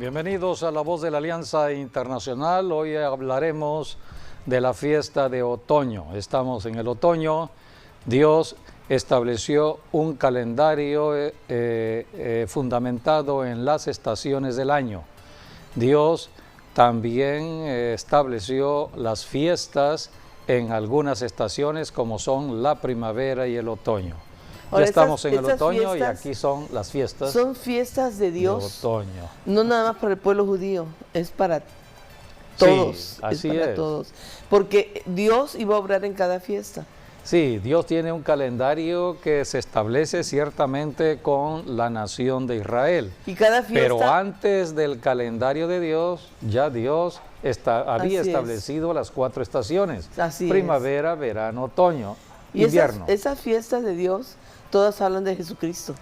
Bienvenidos a La Voz de la Alianza Internacional. Hoy hablaremos de la fiesta de otoño. Estamos en el otoño. Dios estableció un calendario fundamentado en las estaciones del año. Dios también estableció las fiestas en algunas estaciones como son la primavera y el otoño. Ahora, ya estamos en el otoño fiestas, y aquí son las fiestas. Son fiestas de Dios. De otoño. No nada más para el pueblo judío, es para todos. Sí, así es. Para todos. Porque Dios iba a obrar en cada fiesta. Sí, Dios tiene un calendario que se establece ciertamente con la nación de Israel. Y cada fiesta. Pero antes del calendario de Dios, ya Dios había establecido las 4 estaciones. Así primavera, verano, otoño, y invierno. Esas fiestas de Dios, todas hablan de Jesucristo.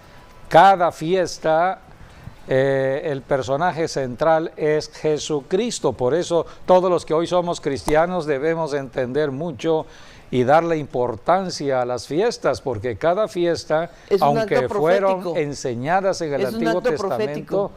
Cada fiesta, el personaje central es Jesucristo. Por eso todos los que hoy somos cristianos debemos entender mucho y darle importancia a las fiestas, porque cada fiesta, aunque fueron enseñadas en el Antiguo Testamento,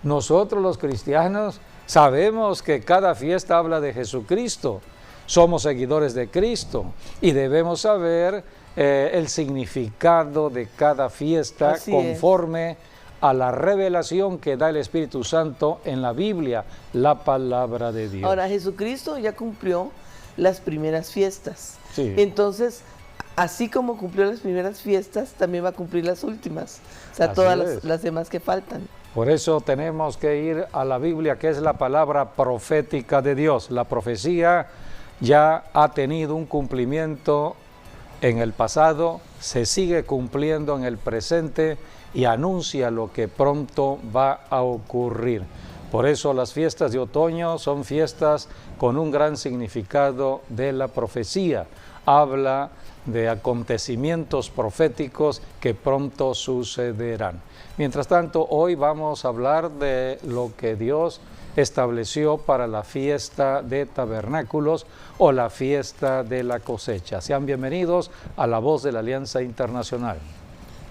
nosotros los cristianos sabemos que cada fiesta habla de Jesucristo. Somos seguidores de Cristo y debemos saber el significado de cada fiesta conforme a la revelación que da el Espíritu Santo en la Biblia, la palabra de Dios. Ahora, Jesucristo ya cumplió las primeras fiestas. Sí. Entonces, así como cumplió las primeras fiestas, también va a cumplir las últimas. O sea, todas las demás que faltan. Por eso tenemos que ir a la Biblia, que es la palabra profética de Dios. La profecía ya ha tenido un cumplimiento en el pasado, se sigue cumpliendo en el presente y anuncia lo que pronto va a ocurrir. Por eso las fiestas de otoño son fiestas con un gran significado de la profecía. Habla de acontecimientos proféticos que pronto sucederán. Mientras tanto, hoy vamos a hablar de lo que Dios estableció para la fiesta de tabernáculos o la fiesta de la cosecha. Sean bienvenidos a La Voz de la Alianza Internacional.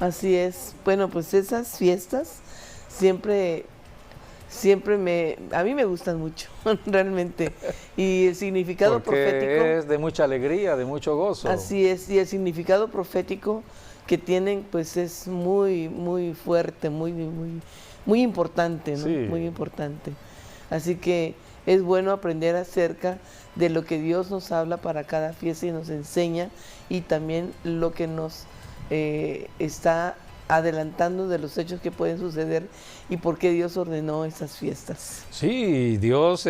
Así es. Bueno, pues esas fiestas siempre a mí me gustan mucho, realmente. Y el significado profético es de mucha alegría, de mucho gozo. Así es, y el significado profético que tienen, pues es muy, muy fuerte, muy importante, ¿no? Sí. Muy importante. Así que es bueno aprender acerca de lo que Dios nos habla para cada fiesta y nos enseña, y también lo que nos está adelantando de los hechos que pueden suceder y por qué Dios ordenó esas fiestas. Sí, Dios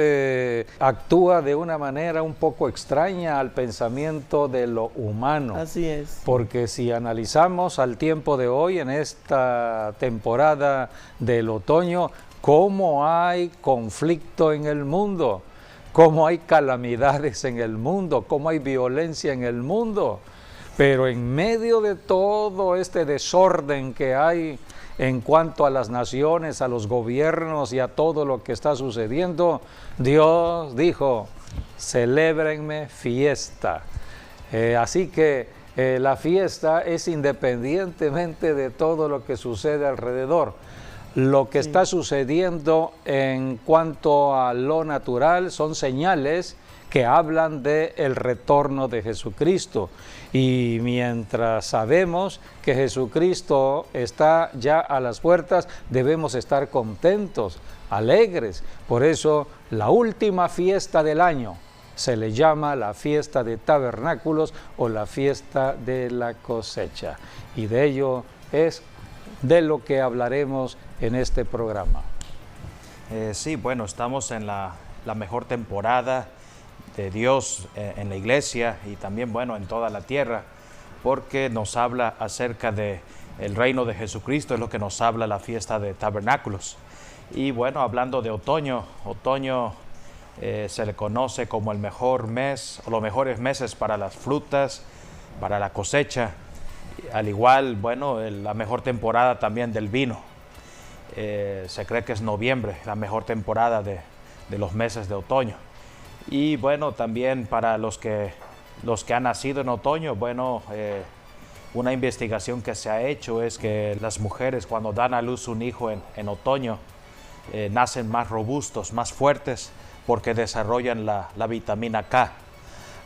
actúa de una manera un poco extraña al pensamiento de lo humano. Así es. Porque si analizamos al tiempo de hoy, en esta temporada del otoño, cómo hay conflicto en el mundo, cómo hay calamidades en el mundo, cómo hay violencia en el mundo. Pero en medio de todo este desorden que hay en cuanto a las naciones, a los gobiernos y a todo lo que está sucediendo, Dios dijo: celébrenme fiesta. Así que la fiesta es independientemente de todo lo que sucede alrededor. Lo que está sucediendo en cuanto a lo natural son señales que hablan del retorno de Jesucristo. Y mientras sabemos que Jesucristo está ya a las puertas, debemos estar contentos, alegres. Por eso la última fiesta del año se le llama la fiesta de tabernáculos o la fiesta de la cosecha. Y de ello es de lo que hablaremos en este programa. Sí, bueno, estamos en la mejor temporada de Dios en la iglesia y también, bueno, en toda la tierra, porque nos habla acerca de el reino de Jesucristo, es lo que nos habla la fiesta de tabernáculos. Y bueno, hablando de otoño se le conoce como el mejor mes o los mejores meses para las frutas, para la cosecha. Al igual, bueno, la mejor temporada también del vino. Se cree que es noviembre, la mejor temporada de los meses de otoño. Y bueno, también para los que han nacido en otoño, bueno, una investigación que se ha hecho es que las mujeres cuando dan a luz un hijo en otoño, nacen más robustos, más fuertes, porque desarrollan la vitamina K.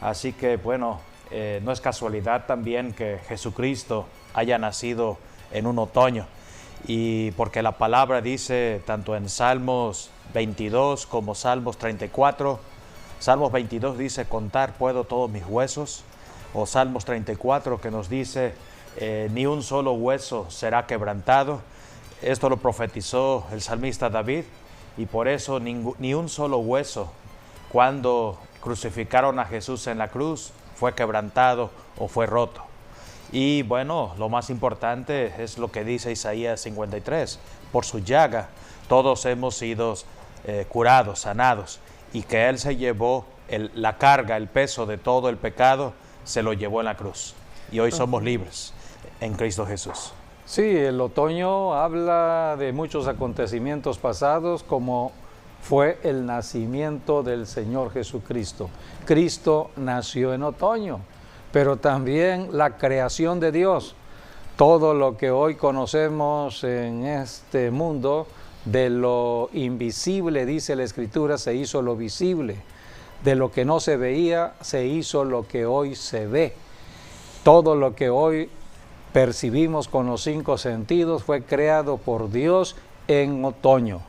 Así que bueno, no es casualidad también que Jesucristo haya nacido en un otoño, y porque la palabra dice tanto en Salmos 22 como Salmos 34, Salmos 22 dice: contar puedo todos mis huesos, o Salmos 34 que nos dice ni un solo hueso será quebrantado. Esto lo profetizó el salmista David, y por eso ni un solo hueso, cuando crucificaron a Jesús en la cruz, fue quebrantado o fue roto. Y bueno, lo más importante es lo que dice Isaías 53: por su llaga todos hemos sido curados, sanados, y que Él se llevó la carga, el peso de todo el pecado, se lo llevó en la cruz. Y hoy somos libres en Cristo Jesús. Sí, el otoño habla de muchos acontecimientos pasados, como fue el nacimiento del Señor Jesucristo. Cristo nació en otoño, pero también la creación de Dios. Todo lo que hoy conocemos en este mundo, de lo invisible, dice la Escritura, se hizo lo visible. De lo que no se veía, se hizo lo que hoy se ve. Todo lo que hoy percibimos con los 5 sentidos fue creado por Dios en otoño.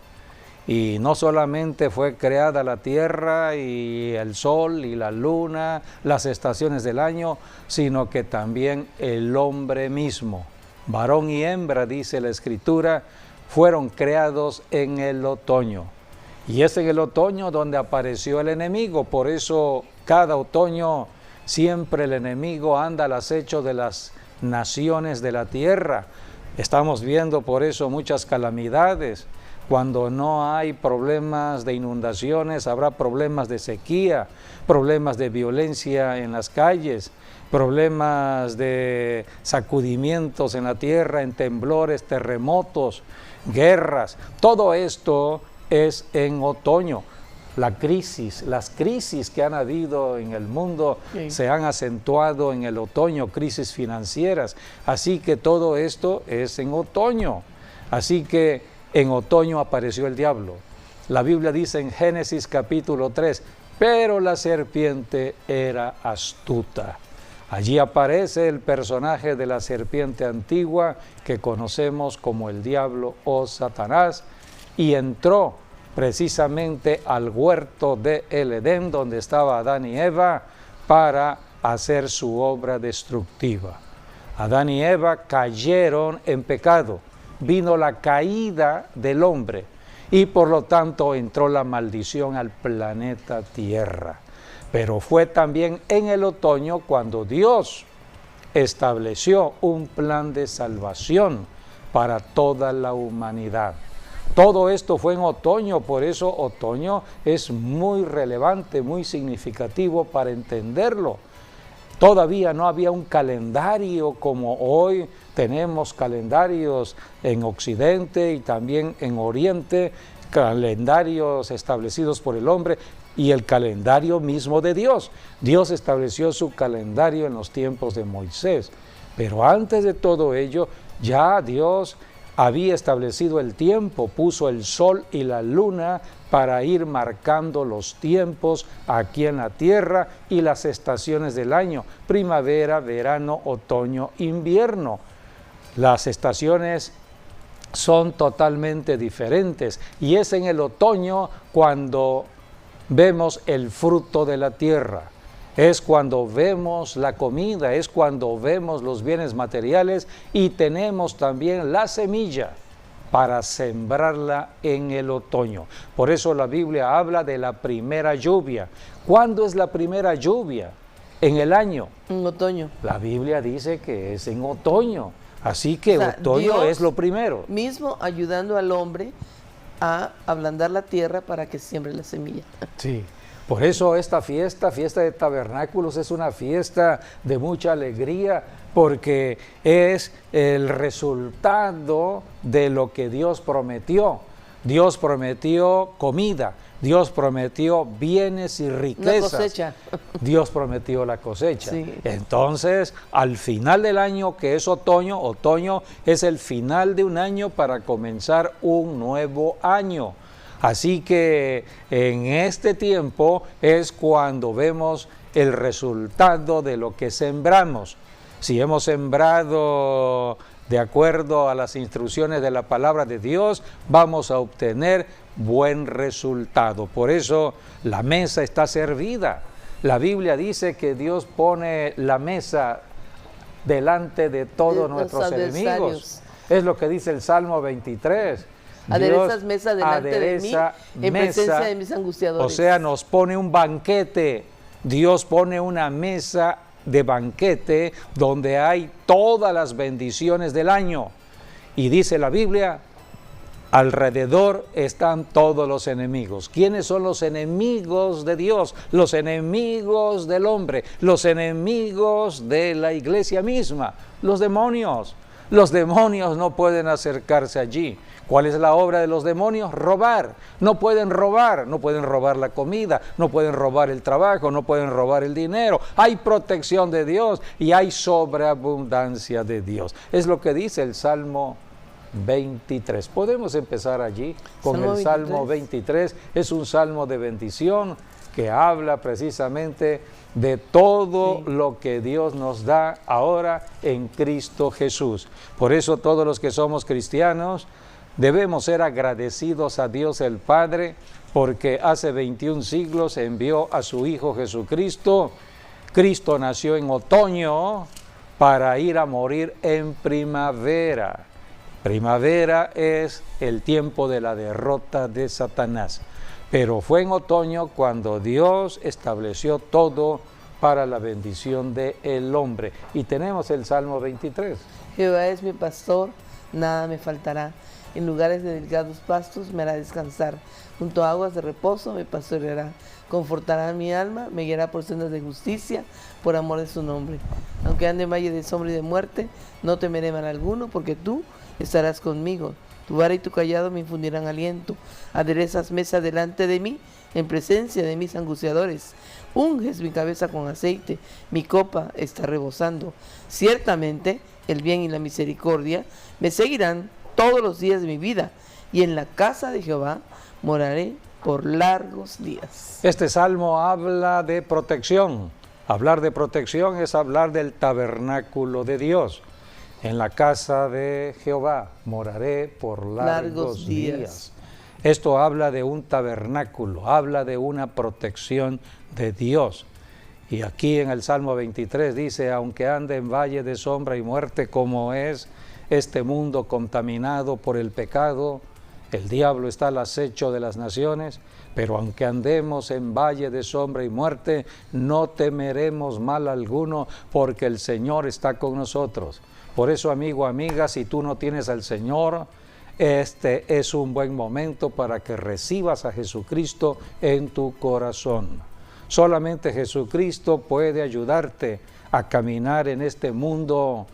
Y no solamente fue creada la tierra y el sol y la luna, las estaciones del año, sino que también el hombre mismo. Varón y hembra, dice la Escritura, fueron creados en el otoño. Y es en el otoño donde apareció el enemigo. Por eso cada otoño siempre el enemigo anda al acecho de las naciones de la tierra. Estamos viendo por eso muchas calamidades. Cuando no hay problemas de inundaciones, habrá problemas de sequía, problemas de violencia en las calles, problemas de sacudimientos en la tierra, en temblores, terremotos, guerras. Todo esto es en otoño. Las crisis que han habido en el mundo se han acentuado en el otoño, crisis financieras. Así que todo esto es en otoño. Así que en otoño apareció el diablo. La Biblia dice en Génesis capítulo 3, pero la serpiente era astuta. Allí aparece el personaje de la serpiente antigua que conocemos como el diablo o Satanás, y entró precisamente al huerto de el Edén, donde estaba Adán y Eva, para hacer su obra destructiva. Adán y Eva cayeron en pecado, vino la caída del hombre y por lo tanto entró la maldición al planeta Tierra. Pero fue también en el otoño cuando Dios estableció un plan de salvación para toda la humanidad. Todo esto fue en otoño, por eso otoño es muy relevante, muy significativo para entenderlo. Todavía no había un calendario como hoy tenemos calendarios en Occidente y también en Oriente, calendarios establecidos por el hombre y el calendario mismo de Dios. Dios estableció su calendario en los tiempos de Moisés, pero antes de todo ello ya Dios había establecido el tiempo, puso el sol y la luna para ir marcando los tiempos aquí en la tierra y las estaciones del año: primavera, verano, otoño, invierno. Las estaciones son totalmente diferentes y es en el otoño cuando vemos el fruto de la tierra. Es cuando vemos la comida, es cuando vemos los bienes materiales y tenemos también la semilla para sembrarla en el otoño. Por eso la Biblia habla de la primera lluvia. ¿Cuándo es la primera lluvia? En el año. En otoño. La Biblia dice que es en otoño. Así que O sea, otoño Dios es lo primero. Mismo ayudando al hombre a ablandar la tierra para que siembre la semilla. Sí. Por eso esta fiesta de tabernáculos, es una fiesta de mucha alegría, porque es el resultado de lo que Dios prometió. Dios prometió comida, Dios prometió bienes y riquezas. Una cosecha. Dios prometió la cosecha. Sí. Entonces, al final del año, que es otoño, otoño es el final de un año para comenzar un nuevo año. Así que en este tiempo es cuando vemos el resultado de lo que sembramos. Si hemos sembrado de acuerdo a las instrucciones de la palabra de Dios, vamos a obtener buen resultado. Por eso la mesa está servida. La Biblia dice que Dios pone la mesa delante de todos nuestros enemigos. Es lo que dice el Salmo 23. Aderezas mesa delante de mí, en presencia de mis angustiadores. O sea, nos pone un banquete. Dios pone una mesa de banquete donde hay todas las bendiciones del año. Y dice la Biblia, alrededor están todos los enemigos. ¿Quiénes son los enemigos de Dios? Los enemigos del hombre, los enemigos de la iglesia misma, los demonios. Los demonios no pueden acercarse allí. ¿Cuál es la obra de los demonios? Robar. No pueden robar la comida, no pueden robar el trabajo, no pueden robar el dinero. Hay protección de Dios y hay sobreabundancia de Dios. Es lo que dice el Salmo 23. Podemos empezar allí con el Salmo 23. Es un salmo de bendición que habla precisamente de todo lo que Dios nos da ahora en Cristo Jesús. Por eso todos los que somos cristianos debemos ser agradecidos a Dios el Padre, porque hace 21 siglos envió a su Hijo Jesucristo. Cristo nació en otoño para ir a morir en primavera. Primavera es el tiempo de la derrota de Satanás. Pero fue en otoño cuando Dios estableció todo para la bendición del hombre. Y tenemos el Salmo 23. Jehová es mi pastor, nada me faltará. En lugares de delgados pastos me hará descansar. Junto a aguas de reposo me pastoreará. Confortará mi alma, me guiará por sendas de justicia, por amor de su nombre. Aunque ande en valle de sombra y de muerte, no temeré mal alguno, porque tú estarás conmigo. Tu vara y tu callado me infundirán aliento. Aderezas mesa delante de mí, en presencia de mis angustiadores. Unges mi cabeza con aceite, mi copa está rebosando. Ciertamente el bien y la misericordia me seguirán todos los días de mi vida, y en la casa de Jehová moraré por largos días. Este salmo habla de protección. Hablar de protección es hablar del tabernáculo de Dios. En la casa de Jehová moraré por largos días. Esto habla de un tabernáculo, habla de una protección de Dios. Y aquí en el Salmo 23 dice, aunque ande en valle de sombra y muerte, como es este mundo contaminado por el pecado, el diablo está al acecho de las naciones, pero aunque andemos en valle de sombra y muerte, no temeremos mal alguno, porque el Señor está con nosotros. Por eso, amigo, amiga, si tú no tienes al Señor, este es un buen momento para que recibas a Jesucristo en tu corazón. Solamente Jesucristo puede ayudarte a caminar en este mundo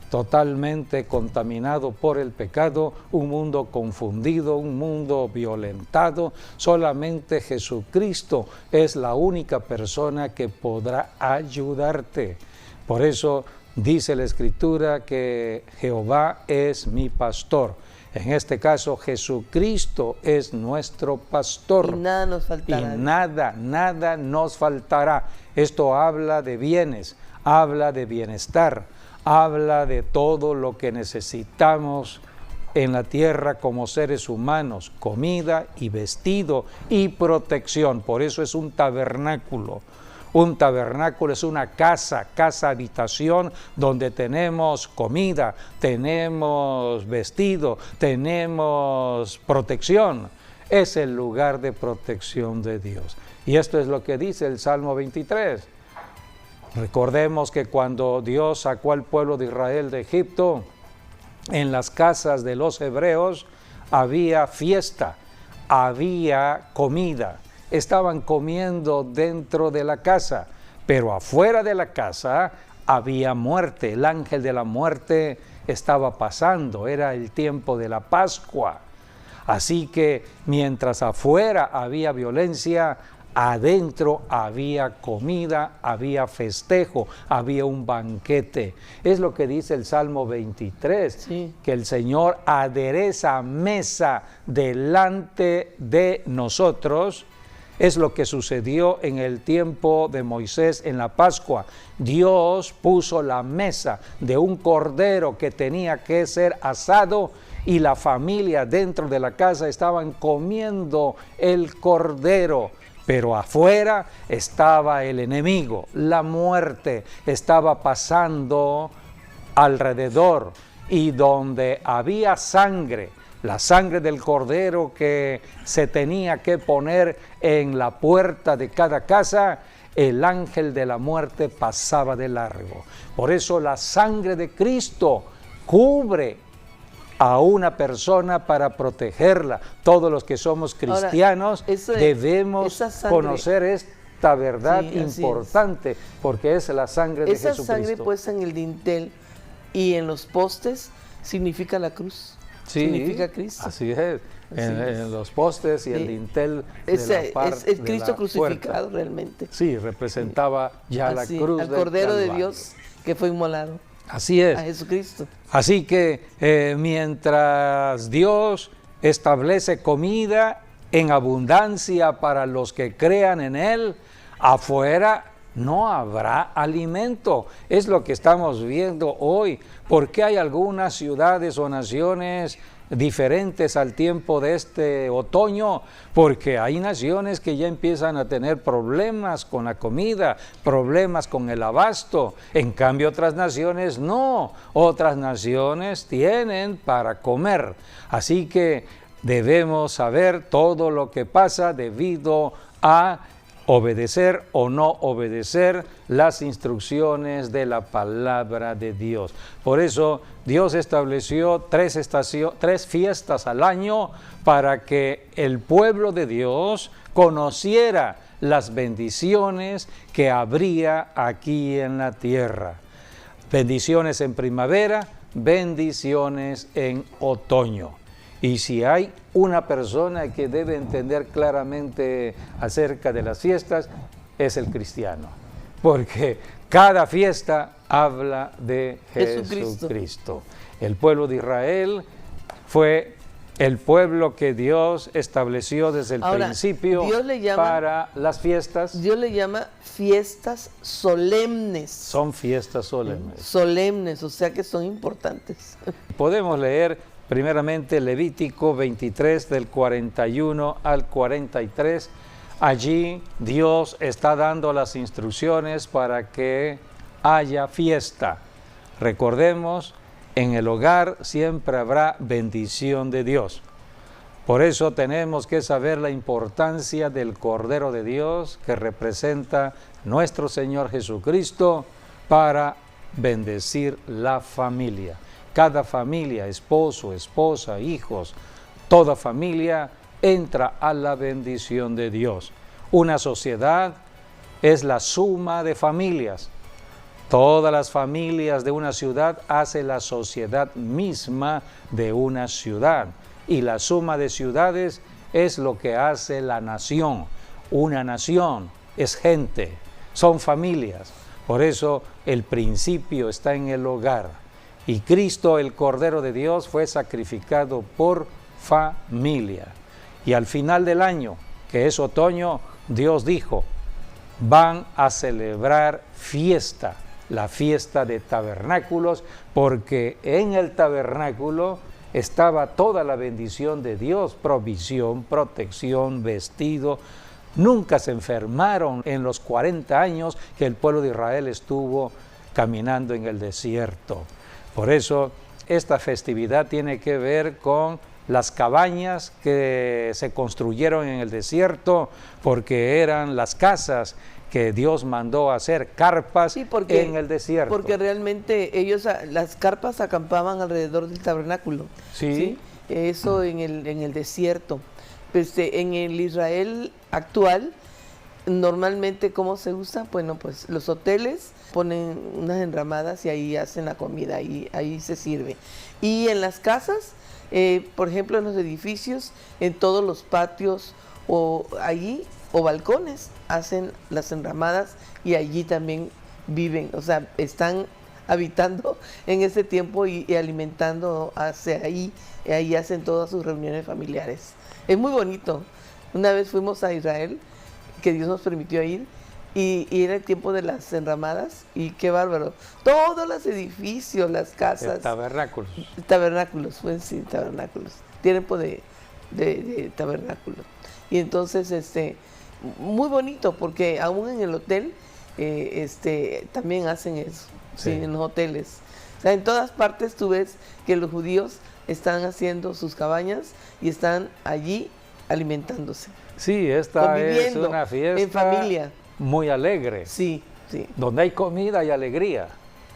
totalmente contaminado por el pecado, un mundo confundido, un mundo violentado. Solamente Jesucristo es la única persona que podrá ayudarte. Por eso dice la Escritura que Jehová es mi pastor. En este caso, Jesucristo es nuestro pastor. Y nada nos faltará. Y nada nos faltará. Esto habla de bienes, habla de bienestar, habla de todo lo que necesitamos en la tierra como seres humanos, comida y vestido y protección. Por eso es un tabernáculo. Un tabernáculo es una casa habitación, donde tenemos comida, tenemos vestido, tenemos protección. Es el lugar de protección de Dios. Y esto es lo que dice el Salmo 23. Recordemos que cuando Dios sacó al pueblo de Israel de Egipto, en las casas de los hebreos había fiesta, había comida. Estaban comiendo dentro de la casa, pero afuera de la casa había muerte. El ángel de la muerte estaba pasando, era el tiempo de la Pascua. Así que mientras afuera había violencia, adentro había comida, había festejo, había un banquete. Es lo que dice el Salmo 23, Sí. que el Señor adereza mesa delante de nosotros. Es lo que sucedió en el tiempo de Moisés en la Pascua. Dios puso la mesa de un cordero que tenía que ser asado y la familia dentro de la casa estaban comiendo el cordero. Pero afuera estaba el enemigo, la muerte estaba pasando alrededor, y donde había sangre, la sangre del cordero que se tenía que poner en la puerta de cada casa, el ángel de la muerte pasaba de largo. Por eso la sangre de Cristo cubre a una persona para protegerla. Todos los que somos cristianos Ahora, debemos conocer esta verdad Sí, así importante, porque es la sangre de esa Jesucristo. sangre puesta en el dintel y en los postes significa la cruz, Sí, significa Cristo. así es. En los postes y el dintel de Es de Cristo la crucificado puerta. realmente. Sí, representaba ya Así, la cruz al del Cordero de Calvario. Dios que fue inmolado, Así es. a Jesucristo. Así que mientras Dios establece comida en abundancia para los que crean en Él, afuera no habrá alimento. Es lo que estamos viendo hoy. ¿Por qué hay algunas ciudades o naciones diferentes al tiempo de este otoño? Porque hay naciones que ya empiezan a tener problemas con la comida, problemas con el abasto. En cambio, otras naciones no. Otras naciones tienen para comer. Así que debemos saber todo lo que pasa debido a obedecer o no obedecer las instrucciones de la palabra de Dios. Por eso Dios estableció tres fiestas al año para que el pueblo de Dios conociera las bendiciones que habría aquí en la tierra. Bendiciones en primavera, bendiciones en otoño. Y si hay una persona que debe entender claramente acerca de las fiestas, es el cristiano. Porque cada fiesta habla de Jesucristo. El pueblo de Israel fue el pueblo que Dios estableció desde el principio para las fiestas. Dios le llama fiestas solemnes. Son fiestas solemnes. Solemnes, o sea que son importantes. Podemos leer primeramente Levítico 23 del 41 al 43. Allí Dios está dando las instrucciones para que haya fiesta. Recordemos, en el hogar siempre habrá bendición de Dios. Por eso tenemos que saber la importancia del Cordero de Dios que representa nuestro Señor Jesucristo para bendecir la familia. Cada familia, esposo, esposa, hijos, toda familia entra a la bendición de Dios. Una sociedad es la suma de familias. Todas las familias de una ciudad hacen la sociedad misma de una ciudad. Y la suma de ciudades es lo que hace la nación. Una nación es gente, son familias. Por eso el principio está en el hogar. Y Cristo, el Cordero de Dios, fue sacrificado por familia. Y al final del año, que es otoño, Dios dijo, van a celebrar fiesta, la fiesta de tabernáculos, porque en el tabernáculo estaba toda la bendición de Dios, provisión, protección, vestido. Nunca se enfermaron en los 40 años que el pueblo de Israel estuvo caminando en el desierto. Por eso esta festividad tiene que ver con las cabañas que se construyeron en el desierto, porque eran las casas que Dios mandó a hacer, carpas en el desierto. Porque realmente ellos, las carpas acampaban alrededor del tabernáculo. Sí. Eso en el desierto. En el Israel actual, normalmente, ¿cómo se usa? Bueno, pues los hoteles ponen unas enramadas y ahí hacen la comida, ahí se sirve. Y en las casas, por ejemplo, en los edificios, en todos los patios, o allí o balcones hacen las enramadas y allí también viven, o sea, están habitando en ese tiempo y alimentando hacia ahí, y ahí hacen todas sus reuniones familiares. Es muy bonito. Una vez fuimos a Israel, que Dios nos permitió ir, y era el tiempo de las enramadas, y qué bárbaro. Todos los edificios, las casas. Tabernáculos. Tabernáculos, pues sí, tabernáculos. Tiempo de tabernáculos. Y entonces, muy bonito, porque aún en el hotel, también hacen eso, sí, en los hoteles. O sea, en todas partes tú ves que los judíos están haciendo sus cabañas y están allí alimentándose. Sí, esta es una fiesta en familia. Muy alegre. Sí, sí. Donde hay comida y alegría.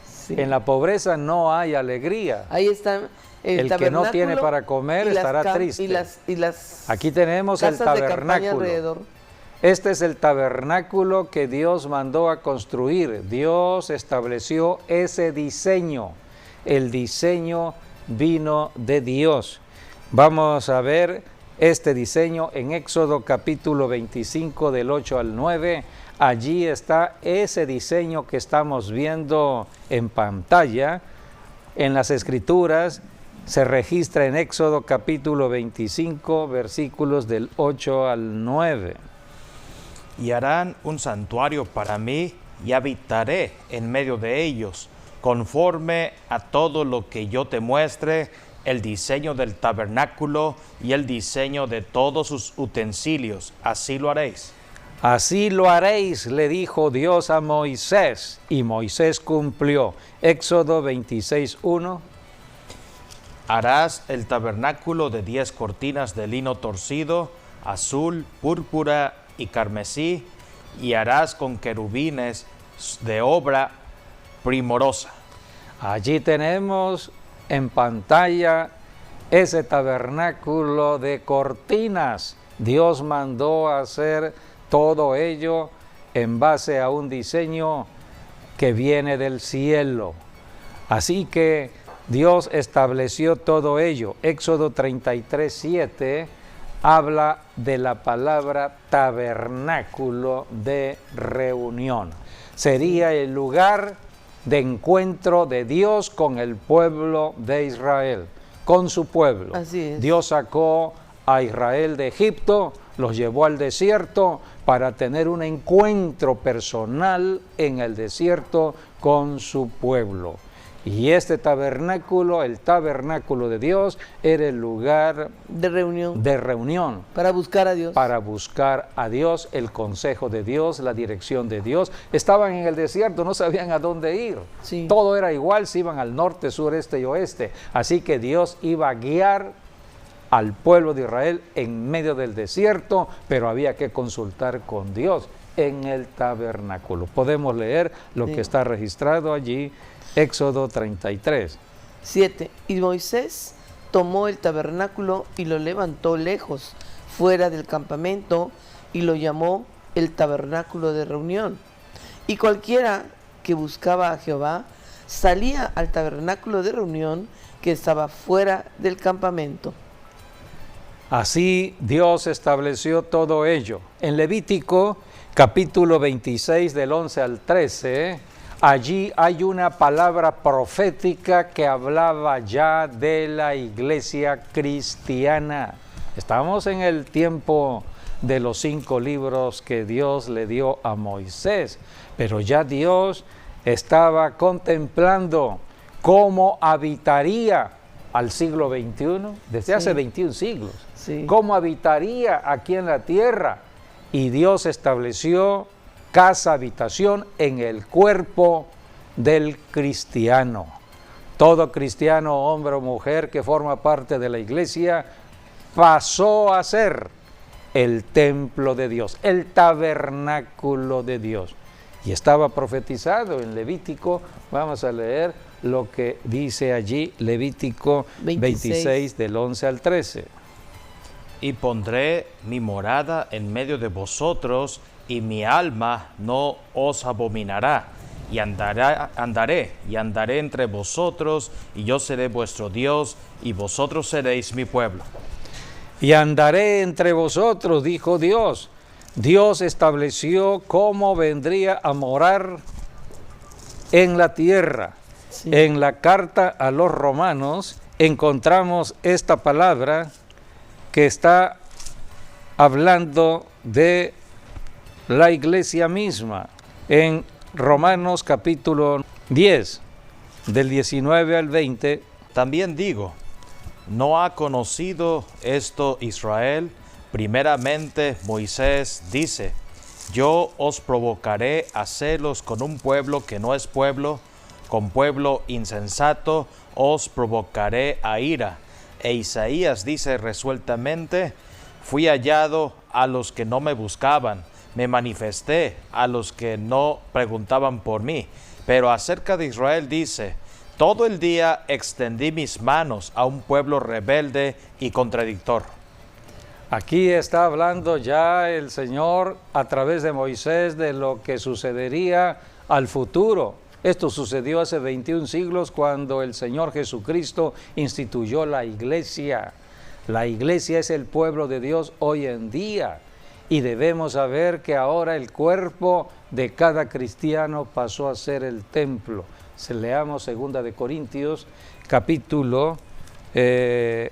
Sí. En la pobreza no hay alegría. Ahí están el que no tiene para comer estará triste. Y las Aquí tenemos el tabernáculo. Este es el tabernáculo que Dios mandó a construir. Dios estableció ese diseño. El diseño vino de Dios. Vamos a ver este diseño en Éxodo capítulo 25 del 8 al 9. Allí está ese diseño que estamos viendo en pantalla. En las Escrituras se registra en Éxodo capítulo 25, versículos del 8 al 9. Y harán un santuario para mí, y habitaré en medio de ellos, conforme a todo lo que yo te muestre, el diseño del tabernáculo y el diseño de todos sus utensilios. Así lo haréis. Así lo haréis, le dijo Dios a Moisés, y Moisés cumplió. Éxodo 26:1. Harás el tabernáculo de 10 cortinas de lino torcido, azul, púrpura y carmesí, y harás con querubines de obra primorosa. Allí tenemos en pantalla ese tabernáculo de cortinas. Dios mandó a hacer todo ello en base a un diseño que viene del cielo. Así que Dios estableció todo ello. Éxodo 33:7 habla de la palabra tabernáculo de reunión. Sería el lugar de encuentro de Dios con el pueblo de Israel, con su pueblo. Así es. Dios sacó a Israel de Egipto, los llevó al desierto para tener un encuentro personal en el desierto con su pueblo. Y este tabernáculo, el tabernáculo de Dios, era el lugar de reunión. Para buscar a Dios. Para buscar a Dios, el consejo de Dios, la dirección de Dios. Estaban en el desierto, no sabían a dónde ir. Sí. Todo era igual, se iban al norte, sur, este y oeste. Así que Dios iba a guiar al pueblo de Israel en medio del desierto, pero había que consultar con Dios en el tabernáculo. Podemos leer lo que está registrado allí. Éxodo 33:7. Y Moisés tomó el tabernáculo y lo levantó lejos, fuera del campamento, y lo llamó el tabernáculo de reunión. Y cualquiera que buscaba a Jehová salía al tabernáculo de reunión que estaba fuera del campamento. Así Dios estableció todo ello. En Levítico capítulo 26 del 11 al 13, allí hay una palabra profética que hablaba ya de la iglesia cristiana. Estamos en el tiempo de los 5 libros que Dios le dio a Moisés, pero ya Dios estaba contemplando cómo habitaría al siglo XXI, desde hace 21 siglos, cómo habitaría aquí en la tierra. Y Dios estableció casa, habitación en el cuerpo del cristiano. Todo cristiano, hombre o mujer que forma parte de la iglesia, pasó a ser el templo de Dios, el tabernáculo de Dios. Y estaba profetizado en Levítico. Vamos a leer lo que dice allí, Levítico 26 del 11 al 13. Y pondré mi morada en medio de vosotros, y mi alma no os abominará, y andaré entre vosotros, y yo seré vuestro Dios, y vosotros seréis mi pueblo. Y andaré entre vosotros, dijo Dios. Dios estableció cómo vendría a morar en la tierra. Sí. En la carta a los Romanos encontramos esta palabra que está hablando de la iglesia misma. En Romanos capítulo 10, del 19 al 20. También digo, ¿no ha conocido esto Israel? Primeramente Moisés dice, yo os provocaré a celos con un pueblo que no es pueblo, con pueblo insensato os provocaré a ira. E Isaías dice resueltamente, fui hallado a los que no me buscaban, me manifesté a los que no preguntaban por mí. Pero acerca de Israel dice, todo el día extendí mis manos a un pueblo rebelde y contradictor. Aquí está hablando ya el Señor a través de Moisés de lo que sucedería al futuro. Esto sucedió hace 21 siglos cuando el Señor Jesucristo instituyó la iglesia. La iglesia es el pueblo de Dios hoy en día y debemos saber que ahora el cuerpo de cada cristiano pasó a ser el templo. Leamos 2 de Corintios capítulo 6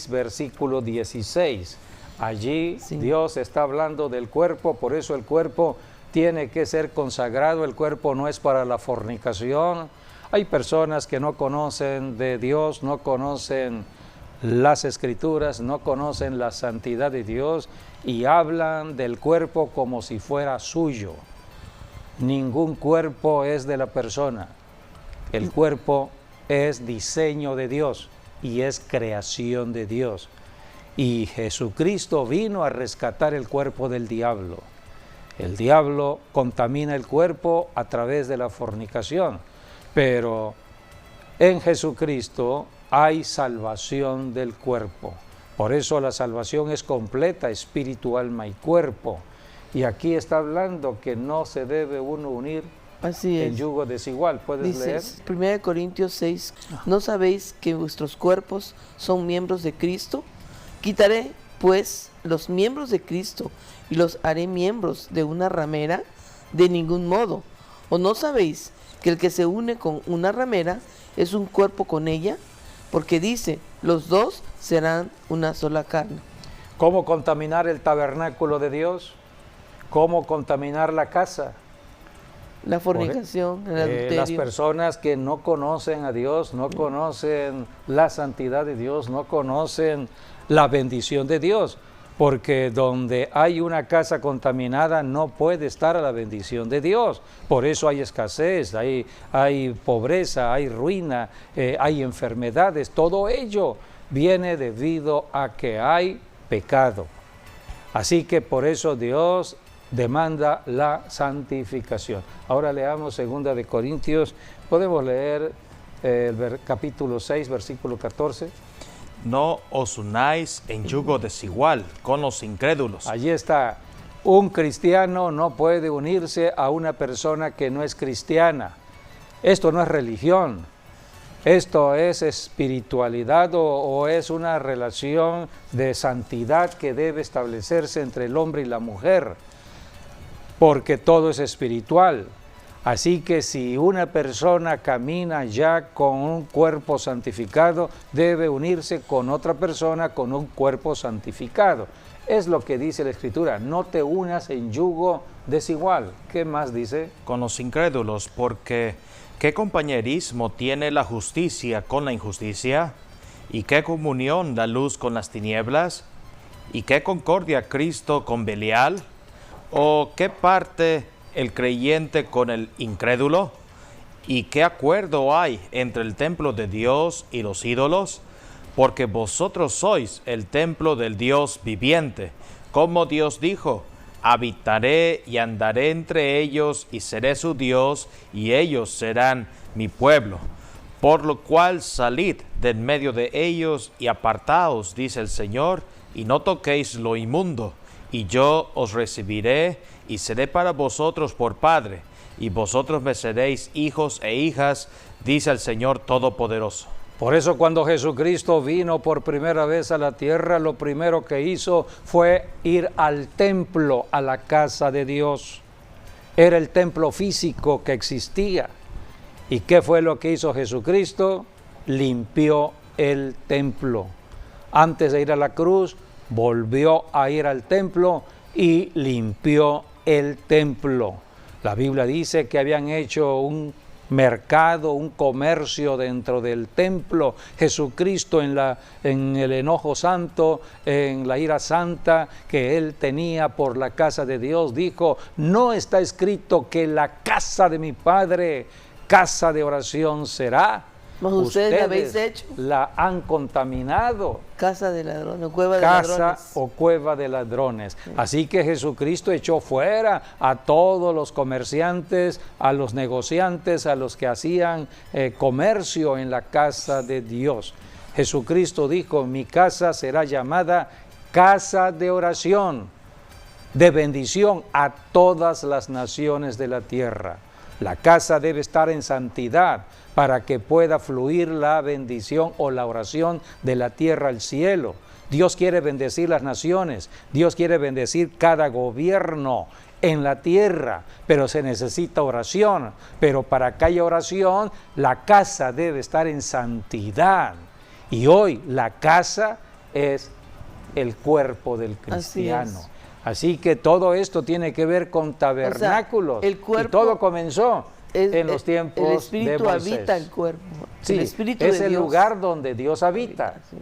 versículo 16. Allí Sí. Dios está hablando del cuerpo, por eso el cuerpo tiene que ser consagrado, el cuerpo no es para la fornicación. Hay personas que no conocen de Dios, no conocen las Escrituras, no conocen la santidad de Dios y hablan del cuerpo como si fuera suyo. Ningún cuerpo es de la persona. El cuerpo es diseño de Dios y es creación de Dios. Y Jesucristo vino a rescatar el cuerpo del diablo. El diablo contamina el cuerpo a través de la fornicación, pero en Jesucristo hay salvación del cuerpo. Por eso la salvación es completa, espíritu, alma y cuerpo. Y aquí está hablando que no se debe uno unir Así en es. yugo desigual. ¿Puedes Dice leer? 1 Corintios 6, ¿no sabéis que vuestros cuerpos son miembros de Cristo? Quitaré, pues, los miembros de Cristo y los haré miembros de una ramera, de ningún modo. ¿O no sabéis que el que se une con una ramera es un cuerpo con ella? Porque dice, los dos serán una sola carne. ¿Cómo contaminar el tabernáculo de Dios? ¿Cómo contaminar la casa? La fornicación, el adulterio. Las personas que no conocen a Dios, no conocen la santidad de Dios, no conocen la bendición de Dios, porque donde hay una casa contaminada no puede estar la bendición de Dios. Por eso hay escasez, hay pobreza, hay ruina, hay enfermedades. Todo ello viene debido a que hay pecado. Así que por eso Dios demanda la santificación. Ahora leamos 2 de Corintios. Podemos leer el capítulo 6, versículo 14. No os unáis en yugo desigual con los incrédulos. Allí está. Un cristiano no puede unirse a una persona que no es cristiana. Esto no es religión. Esto es espiritualidad o es una relación de santidad que debe establecerse entre el hombre y la mujer, porque todo es espiritual. Así que si una persona camina ya con un cuerpo santificado, debe unirse con otra persona con un cuerpo santificado. Es lo que dice la Escritura, no te unas en yugo desigual. ¿Qué más dice? Con los incrédulos, porque ¿qué compañerismo tiene la justicia con la injusticia? ¿Y qué comunión la luz con las tinieblas? ¿Y qué concordia Cristo con Belial? ¿O qué parte el creyente con el incrédulo? ¿Y qué acuerdo hay entre el templo de Dios y los ídolos? Porque vosotros sois el templo del Dios viviente. Como Dios dijo, habitaré y andaré entre ellos y seré su Dios y ellos serán mi pueblo. Por lo cual salid de en medio de ellos y apartaos, dice el Señor, y no toquéis lo inmundo. Y yo os recibiré y seré para vosotros por Padre, y vosotros me seréis hijos e hijas, dice el Señor Todopoderoso. Por eso cuando Jesucristo vino por primera vez a la tierra, lo primero que hizo fue ir al templo, a la casa de Dios. Era el templo físico que existía. ¿Y qué fue lo que hizo Jesucristo? Limpió el templo. Antes de ir a la cruz, volvió a ir al templo y limpió el templo. La Biblia dice que habían hecho un mercado, un comercio dentro del templo. Jesucristo en el enojo santo, en la ira santa que él tenía por la casa de Dios, dijo: no está escrito que la casa de mi Padre casa de oración será. Mas ustedes la habéis hecho la han contaminado. Casa de ladrones, cueva de Casa ladrones. o cueva de ladrones. Así que Jesucristo echó fuera a todos los comerciantes, a los negociantes, a los que hacían comercio en la casa de Dios. Jesucristo dijo: mi casa será llamada casa de oración, de bendición a todas las naciones de la tierra. La casa debe estar en santidad para que pueda fluir la bendición o la oración de la tierra al cielo. Dios quiere bendecir las naciones, Dios quiere bendecir cada gobierno en la tierra, pero se necesita oración. Pero para que haya oración, la casa debe estar en santidad. Y hoy la casa es el cuerpo del cristiano. Así que todo esto tiene que ver con tabernáculos. O sea, el cuerpo y todo comenzó en los tiempos de Moisés. El espíritu habita el cuerpo. Sí, el espíritu es de el Dios lugar donde Dios habita. Sí.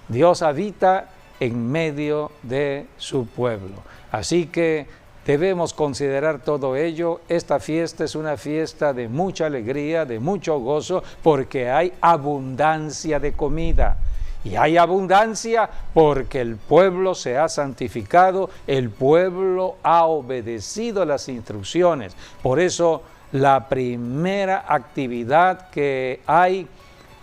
Dios habita en medio de su pueblo. Así que debemos considerar todo ello. Esta fiesta es una fiesta de mucha alegría, de mucho gozo, porque hay abundancia de comida. Y hay abundancia porque el pueblo se ha santificado, el pueblo ha obedecido las instrucciones. Por eso la primera actividad que hay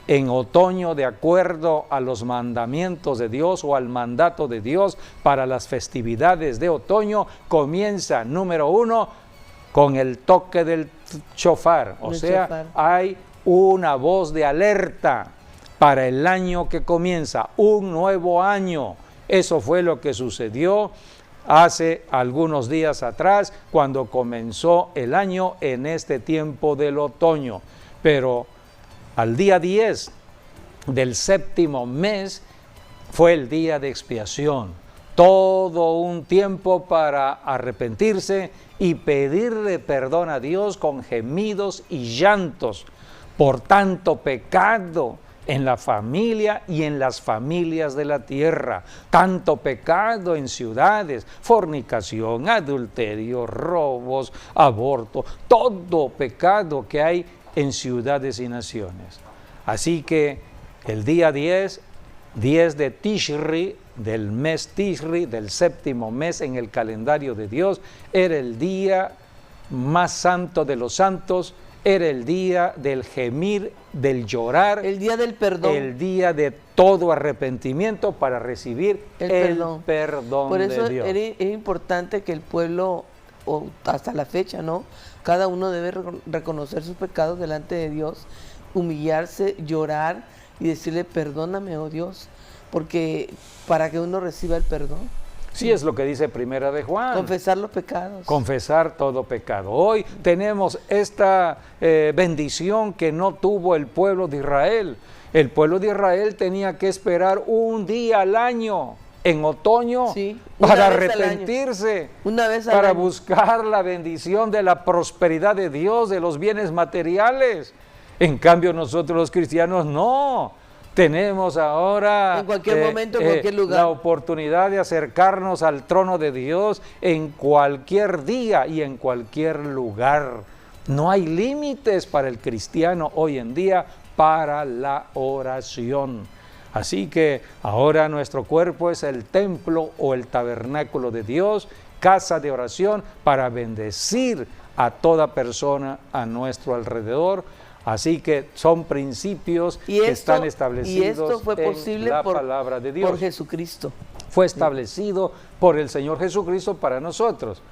en otoño, de acuerdo a los mandamientos de Dios o al mandato de Dios para las festividades de otoño, comienza, número 1, con el toque del shofar. O sea, hay una voz de alerta para el año que comienza, un nuevo año. Eso fue lo que sucedió hace algunos días atrás, cuando comenzó el año en este tiempo del otoño. Pero al día 10 del séptimo mes fue el día de expiación. Todo un tiempo para arrepentirse y pedirle perdón a Dios con gemidos y llantos por tanto pecado en la familia y en las familias de la tierra, tanto pecado en ciudades, fornicación, adulterio, robos, aborto, todo pecado que hay en ciudades y naciones. Así que el día 10 de Tishri, del mes Tishri, del séptimo mes en el calendario de Dios, era el día más santo de los santos. Era el día del gemir, del llorar. El día del perdón. El día de todo arrepentimiento para recibir el perdón Por eso de Dios. Es importante que el pueblo, o hasta la fecha, ¿no? Cada uno debe reconocer sus pecados delante de Dios, humillarse, llorar y decirle: perdóname, oh Dios, porque para que uno reciba el perdón. Sí, es lo que dice Primera de Juan. Confesar los pecados. Confesar todo pecado. Hoy tenemos esta bendición que no tuvo el pueblo de Israel. El pueblo de Israel tenía que esperar un día al año, en otoño, para arrepentirse, una vez al para año. buscar la bendición de la prosperidad de Dios, de los bienes materiales. En cambio, nosotros los cristianos no. Tenemos ahora en cualquier momento, en cualquier lugar, la oportunidad de acercarnos al trono de Dios en cualquier día y en cualquier lugar. No hay límites para el cristiano hoy en día para la oración. Así que ahora nuestro cuerpo es el templo o el tabernáculo de Dios, casa de oración para bendecir a toda persona a nuestro alrededor. Así que son principios que están establecidos y esto fue posible en la palabra de Dios. Por Jesucristo. Fue establecido por el Señor Jesucristo para nosotros.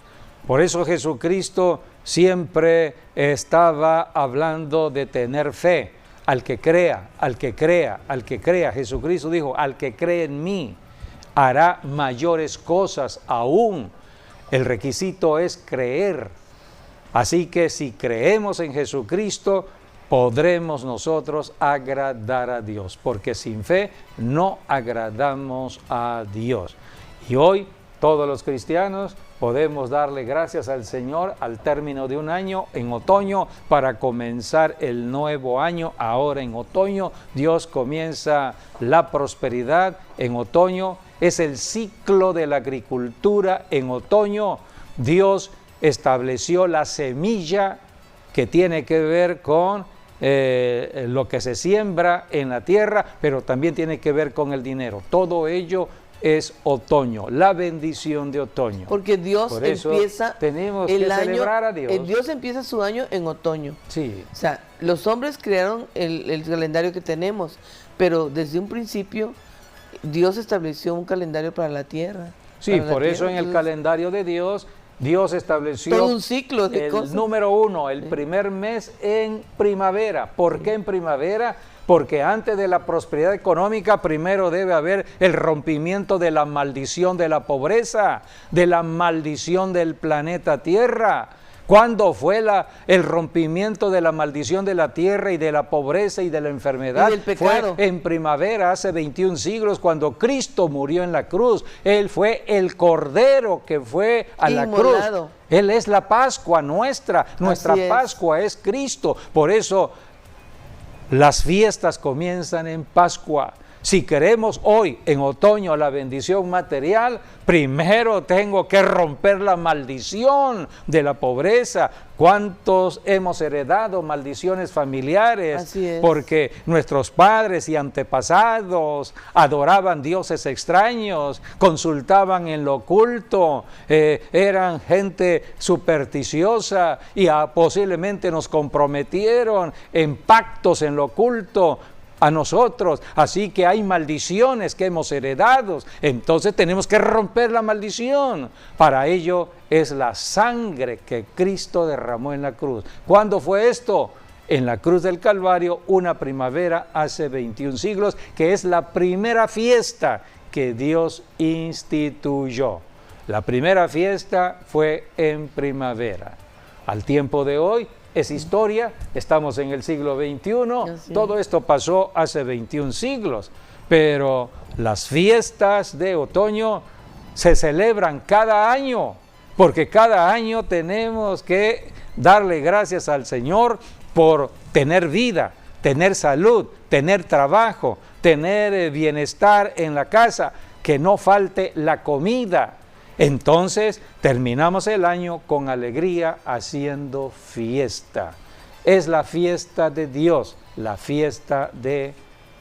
Por eso Jesucristo siempre estaba hablando de tener fe. al que crea, al que crea, al que crea. Jesucristo dijo, al que cree en mí, hará mayores cosas aún. El requisito es creer. Así que si creemos en Jesucristo, podremos nosotros agradar a Dios, porque sin fe no agradamos a Dios. Y hoy todos los cristianos podemos darle gracias al Señor al término de un año en otoño para comenzar el nuevo año. Ahora en otoño Dios comienza la prosperidad. En otoño es el ciclo de la agricultura. En otoño Dios estableció la semilla que tiene que ver con lo que se siembra en la tierra, pero también tiene que ver con el dinero. Todo ello es otoño, la bendición de otoño. Porque Dios empieza tenemos el que año, celebrar a Dios. Dios empieza su año en otoño. Sí. O sea, los hombres crearon el calendario que tenemos, pero desde un principio Dios estableció un calendario para la tierra. Sí, por eso en el calendario de Dios, Dios estableció todo un ciclo de cosas. Número 1, el primer mes en primavera. ¿Por qué en primavera? Porque antes de la prosperidad económica, primero debe haber el rompimiento de la maldición de la pobreza, de la maldición del planeta Tierra. ¿Cuándo fue el rompimiento de la maldición de la tierra y de la pobreza y de la enfermedad? Y del pecado. Fue en primavera, hace 21 siglos, cuando Cristo murió en la cruz. Él fue el Cordero que fue a la cruz. Él es la Pascua nuestra Pascua es Cristo. Por eso las fiestas comienzan en Pascua. Si queremos hoy, en otoño, la bendición material, primero tengo que romper la maldición de la pobreza. ¿Cuántos hemos heredado maldiciones familiares? Así es. Porque nuestros padres y antepasados adoraban dioses extraños, consultaban en lo oculto, eran gente supersticiosa y posiblemente nos comprometieron en pactos en lo oculto a nosotros, así que hay maldiciones que hemos heredado, entonces tenemos que romper la maldición. Para ello es la sangre que Cristo derramó en la cruz. ¿Cuándo fue esto? En la cruz del Calvario, una primavera hace 21 siglos, que es la primera fiesta que Dios instituyó. La primera fiesta fue en primavera. Al tiempo de hoy, es historia, estamos en el siglo XXI, todo esto pasó hace 21 siglos, pero las fiestas de otoño se celebran cada año, porque cada año tenemos que darle gracias al Señor por tener vida, tener salud, tener trabajo, tener bienestar en la casa, que no falte la comida. Entonces terminamos el año con alegría haciendo fiesta. Es la fiesta de Dios, la fiesta de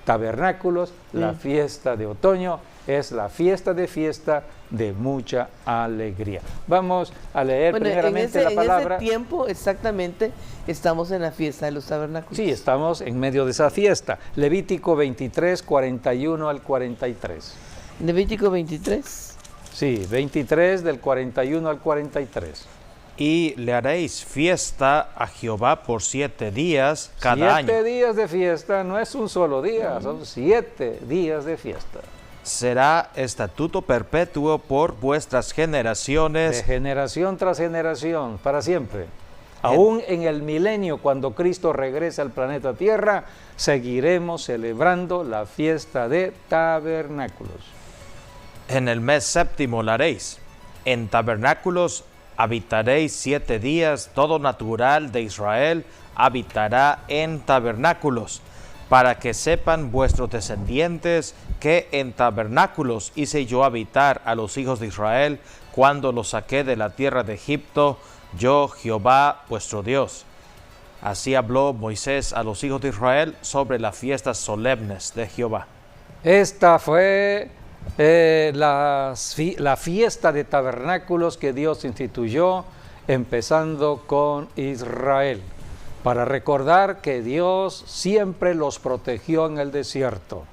tabernáculos, la fiesta de otoño, es la fiesta de mucha alegría. Vamos a leer primeramente la palabra. En ese tiempo exactamente estamos en la fiesta de los tabernáculos. Sí, estamos en medio de esa fiesta. Levítico 23, 41 al 43. Levítico 23. Sí, 23 del 41 al 43. Y le haréis fiesta a Jehová por 7 días cada año. 7 días de fiesta, no es un solo día, son 7 días de fiesta. Será estatuto perpetuo por vuestras generaciones. De generación tras generación, para siempre. Aún en el milenio, cuando Cristo regrese al planeta Tierra, seguiremos celebrando la fiesta de tabernáculos. En el mes séptimo la haréis. En tabernáculos habitaréis 7 días, todo natural de Israel habitará en tabernáculos, para que sepan vuestros descendientes que en tabernáculos hice yo habitar a los hijos de Israel cuando los saqué de la tierra de Egipto, yo Jehová vuestro Dios. Así habló Moisés a los hijos de Israel sobre las fiestas solemnes de Jehová. Esta fue la fiesta de tabernáculos que Dios instituyó, empezando con Israel, para recordar que Dios siempre los protegió en el desierto.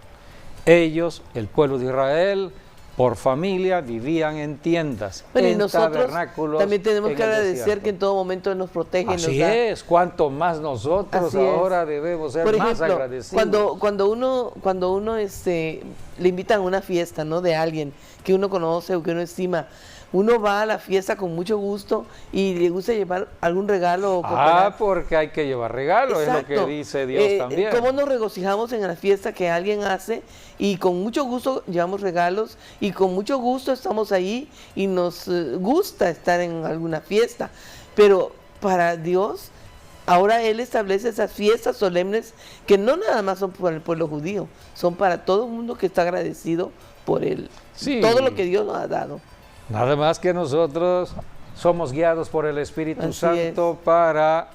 Ellos, el pueblo de Israel, por familia, vivían en tiendas, Bueno, y en nosotros tabernáculos. también tenemos en que el agradecer desierto. que en todo momento nos protege. Así nos da. es, cuanto más nosotros Así es. ahora debemos ser Por más ejemplo, agradecidos. cuando uno le invitan a una fiesta, ¿no?, de alguien que uno conoce o que uno estima, uno va a la fiesta con mucho gusto y le gusta llevar algún regalo o cooperar. Porque hay que llevar regalo, es lo Exacto. que dice Dios también. ¿Cómo nos regocijamos en la fiesta que alguien hace? Y con mucho gusto llevamos regalos y con mucho gusto estamos ahí y nos gusta estar en alguna fiesta. Pero para Dios, ahora Él establece esas fiestas solemnes que no nada más son para el pueblo judío, son para todo el mundo que está agradecido por Él. Sí. Todo lo que Dios nos ha dado. Nada más que nosotros somos guiados por el Espíritu Así Santo para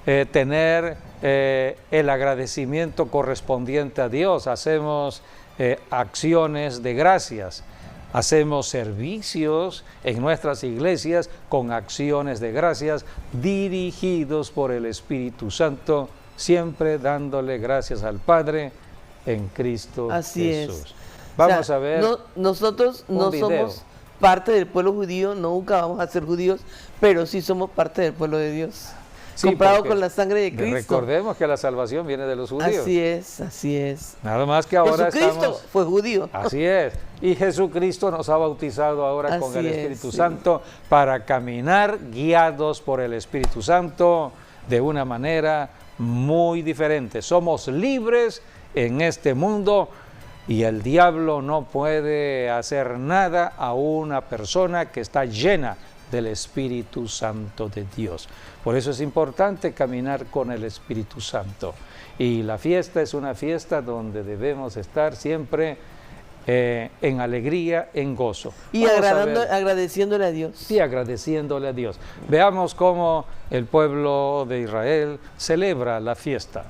tener el agradecimiento correspondiente a Dios. Hacemos acciones de gracias, hacemos servicios en nuestras iglesias con acciones de gracias dirigidos por el Espíritu Santo, siempre dándole gracias al Padre en Cristo Así Jesús. es. Vamos O sea, a ver. Nosotros un no video. somos parte del pueblo judío, nunca vamos a ser judíos, pero sí somos parte del pueblo de Dios. Sí, comprado porque con la sangre de Cristo. Recordemos que la salvación viene de los judíos. Así es, así es. Nada más que ahora Jesucristo estamos... fue judío. Así es. Y Jesucristo nos ha bautizado ahora con Así el es, Espíritu sí. Santo para caminar guiados por el Espíritu Santo de una manera muy diferente. Somos libres en este mundo y el diablo no puede hacer nada a una persona que está llena del Espíritu Santo de Dios. Por eso es importante caminar con el Espíritu Santo. Y la fiesta es una fiesta donde debemos estar siempre en alegría, en gozo. Y Vamos a ver. agradeciéndole a Dios. Sí, agradeciéndole a Dios. Veamos cómo el pueblo de Israel celebra la fiesta.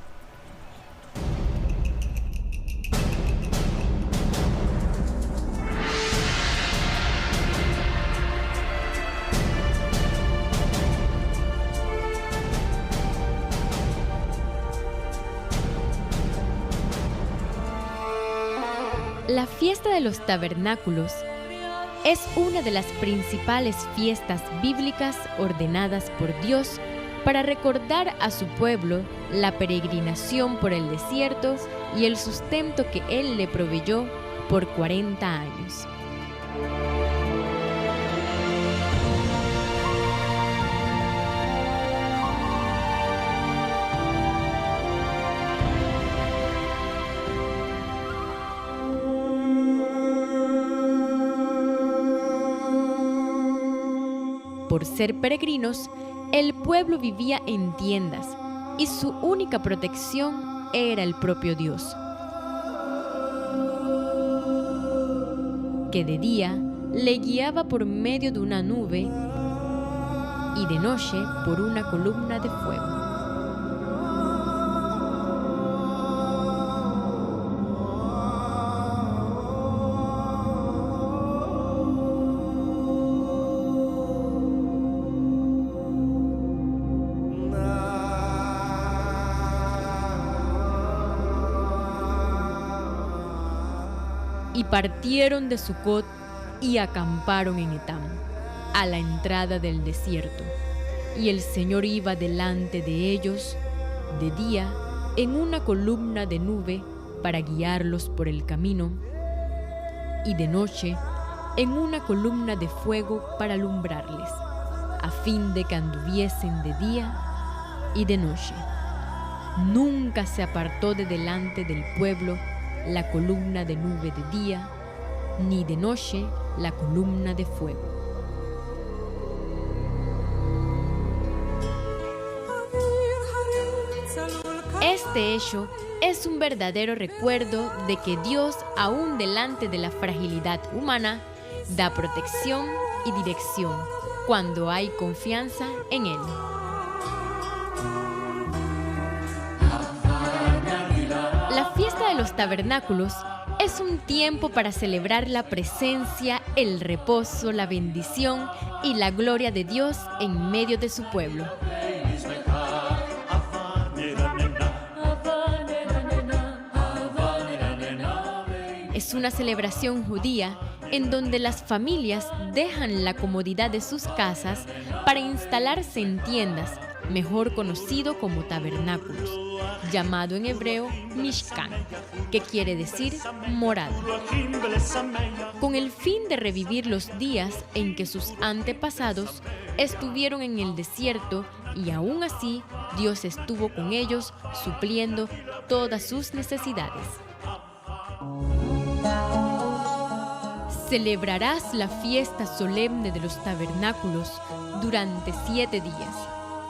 La fiesta de los tabernáculos es una de las principales fiestas bíblicas ordenadas por Dios para recordar a su pueblo la peregrinación por el desierto y el sustento que Él le proveyó por 40 años. Por ser peregrinos, el pueblo vivía en tiendas y su única protección era el propio Dios, que de día le guiaba por medio de una nube y de noche por una columna de fuego. Y partieron de Sucot y acamparon en Etam, a la entrada del desierto. Y el Señor iba delante de ellos, de día, en una columna de nube para guiarlos por el camino, y de noche, en una columna de fuego para alumbrarles, a fin de que anduviesen de día y de noche. Nunca se apartó de delante del pueblo la columna de nube de día, ni de noche la columna de fuego. Este hecho es un verdadero recuerdo de que Dios, aún delante de la fragilidad humana, da protección y dirección cuando hay confianza en Él. La fiesta de los tabernáculos es un tiempo para celebrar la presencia, el reposo, la bendición y la gloria de Dios en medio de su pueblo. Es una celebración judía en donde las familias dejan la comodidad de sus casas para instalarse en tiendas, mejor conocido como tabernáculos, llamado en hebreo Mishkan, que quiere decir morada, con el fin de revivir los días en que sus antepasados estuvieron en el desierto, y aún así Dios estuvo con ellos supliendo todas sus necesidades. Celebrarás la fiesta solemne de los tabernáculos durante 7 días,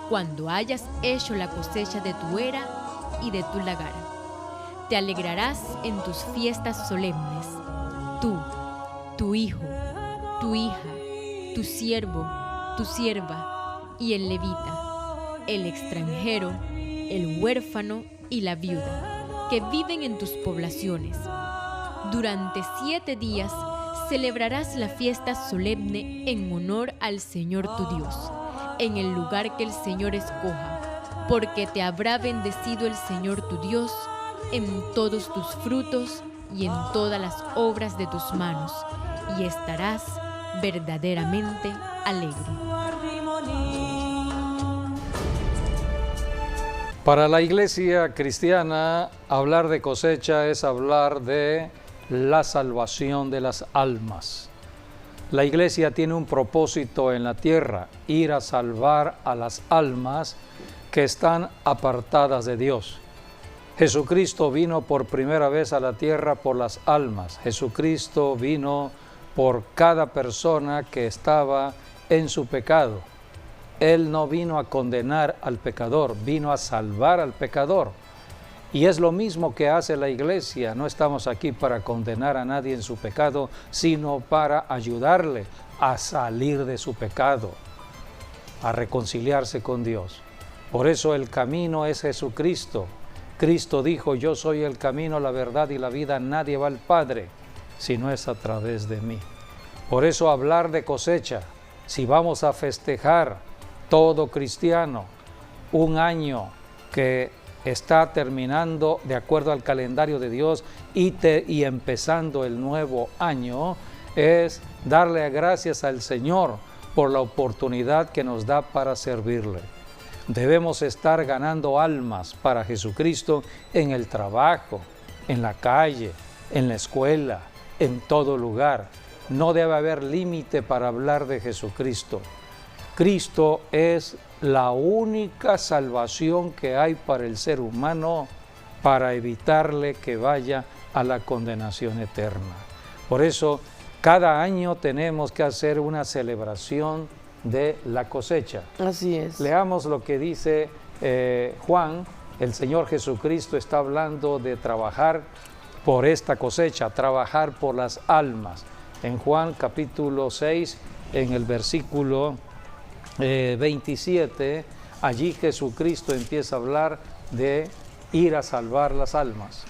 cuando hayas hecho la cosecha de tu era y de tu lagar. Te alegrarás en tus fiestas solemnes, tú, tu hijo, tu hija, tu siervo, tu sierva y el levita, el extranjero, el huérfano y la viuda, que viven en tus poblaciones. Durante 7 días celebrarás la fiesta solemne en honor al Señor tu Dios, en el lugar que el Señor escoja, porque te habrá bendecido el Señor tu Dios en todos tus frutos y en todas las obras de tus manos, y estarás verdaderamente alegre. Para la iglesia cristiana, hablar de cosecha es hablar de la salvación de las almas. La iglesia tiene un propósito en la tierra, ir a salvar a las almas que están apartadas de Dios. Jesucristo vino por primera vez a la tierra por las almas. Jesucristo vino por cada persona que estaba en su pecado. Él no vino a condenar al pecador, vino a salvar al pecador. Y es lo mismo que hace la iglesia. No estamos aquí para condenar a nadie en su pecado, sino para ayudarle a salir de su pecado, a reconciliarse con Dios. Por eso el camino es Jesucristo. Cristo dijo: yo soy el camino, la verdad y la vida. Nadie va al Padre si no es a través de mí. Por eso hablar de cosecha, si vamos a festejar todo cristiano un año que está terminando de acuerdo al calendario de Dios y empezando el nuevo año, es darle gracias al Señor por la oportunidad que nos da para servirle. Debemos estar ganando almas para Jesucristo en el trabajo, en la calle, en la escuela, en todo lugar. No debe haber límite para hablar de Jesucristo. Cristo es la única salvación que hay para el ser humano para evitarle que vaya a la condenación eterna. Por eso, cada año tenemos que hacer una celebración de la cosecha. Así es. Leamos lo que dice Juan. El Señor Jesucristo está hablando de trabajar por esta cosecha, trabajar por las almas. En Juan capítulo 6, en el versículo 27, allí Jesucristo empieza a hablar de ir a salvar las almas.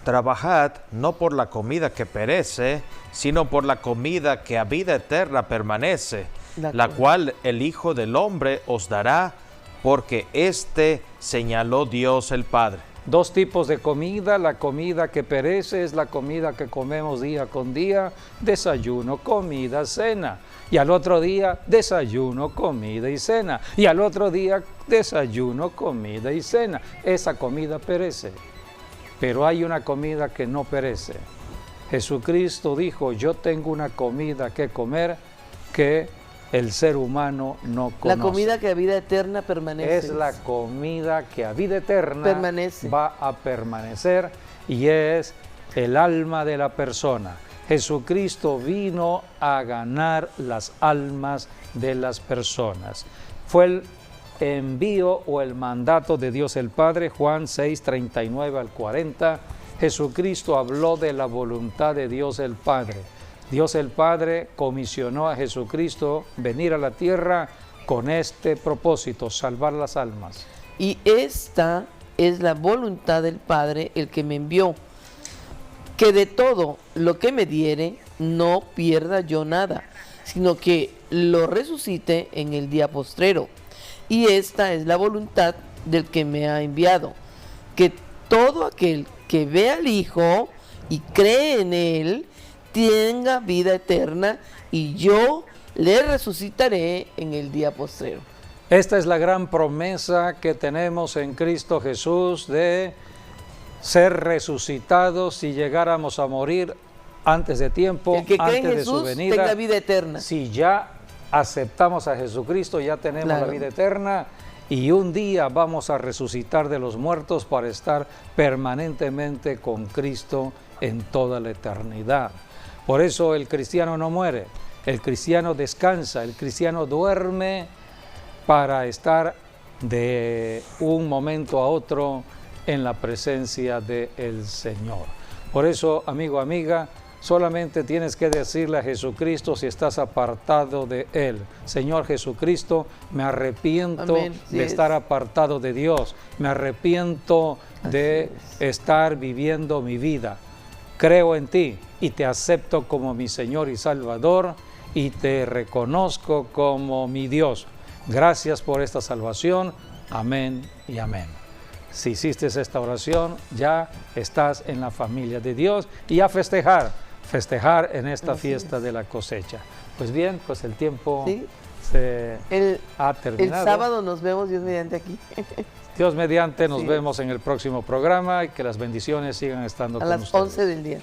Trabajad no por la comida que perece, sino por la comida que a vida eterna permanece, la cual el Hijo del Hombre os dará, porque éste señaló Dios el Padre. Dos tipos de comida. La comida que perece es la comida que comemos día con día, desayuno, comida, cena. Y al otro día, desayuno, comida y cena. Y al otro día, desayuno, comida y cena. Esa comida perece. Pero hay una comida que no perece. Jesucristo dijo: yo tengo una comida que comer que el ser humano no conoce. La comida que a vida eterna permanece. Es la comida que a vida eterna va a permanecer, y es el alma de la persona. Jesucristo vino a ganar las almas de las personas. Fue el envío o el mandato de Dios el Padre. Juan 6, 39 al 40. Jesucristo habló de la voluntad de Dios el Padre. Dios el Padre comisionó a Jesucristo venir a la tierra con este propósito: salvar las almas. Y esta es la voluntad del Padre, el que me envió, que de todo lo que me diere no pierda yo nada, sino que lo resucite en el día postrero. Y esta es la voluntad del que me ha enviado, que todo aquel que ve al Hijo y cree en Él tenga vida eterna y yo le resucitaré en el día postrero. Esta es la gran promesa que tenemos en Cristo Jesús de ser resucitados si llegáramos a morir antes de tiempo, El que cree antes en de su Jesús venida. tenga vida eterna. Si ya aceptamos a Jesucristo, ya tenemos Claro. la vida eterna y un día vamos a resucitar de los muertos para estar permanentemente con Cristo en toda la eternidad. Por eso el cristiano no muere, el cristiano descansa, el cristiano duerme para estar de un momento a otro en la presencia del Señor. Por eso, amigo, amiga, solamente tienes que decirle a Jesucristo si estás apartado de Él: Señor Jesucristo, me arrepiento Amén. Sí de es. estar apartado de Dios, me arrepiento de estar viviendo mi vida. Creo en ti y te acepto como mi Señor y Salvador y te reconozco como mi Dios. Gracias por esta salvación. Amén y amén. Si hiciste esta oración, ya estás en la familia de Dios y a festejar en esta fiesta de la cosecha. Pues bien, pues el tiempo Sí. se ha El terminado. sábado nos vemos, Dios mediante, aquí. Dios mediante, nos Sí. vemos en el próximo programa y que las bendiciones sigan estando A con las ustedes. 11 del día.